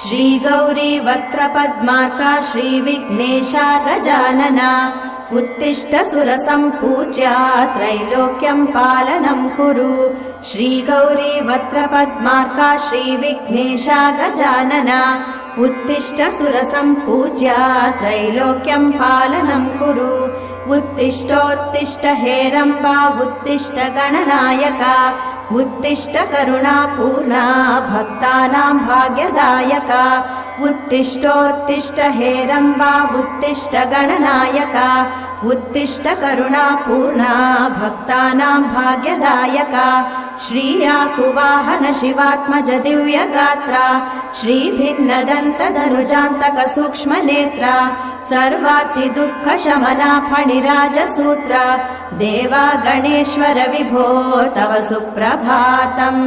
श्री गौरी वक्त्रपद्मार्का श्रीविघ्नेशा गजानना उत्तिष्ठ सुरसम्पूज्या त्रैलोक्यं पालनं कुरु। श्री गौरी वक्त्रपद्मार्का श्रीविघ्नेशा गजानना उत्तिष्ठ सुरसम्पूज्या त्रैलोक्यं पालनं कुरु। उत्तिष्ठोत्तिष्ठ हेरम्बा उत्तिष्ठ गणनायका उत्तिष्ठ करुणापूर्णा भक्तानां भाग्यदायका। उत्तिष्ठोत्तिष्ठ हेरम्बा उत्तिष्ठ गणनायका उत्तिष्ठ करुणापूर्णा भक्तानां भाग्यदायका। श्रीयाकुवाहन शिवात्मज दिव्यगात्रा श्रीभिन्नदन्तधनुजान्तक सूक्ष्मनेत्रा सर्वार्ति दुःखशमना फणिराजसूत्रा देवा गणेश्वर विभो तव सुप्रभातम्।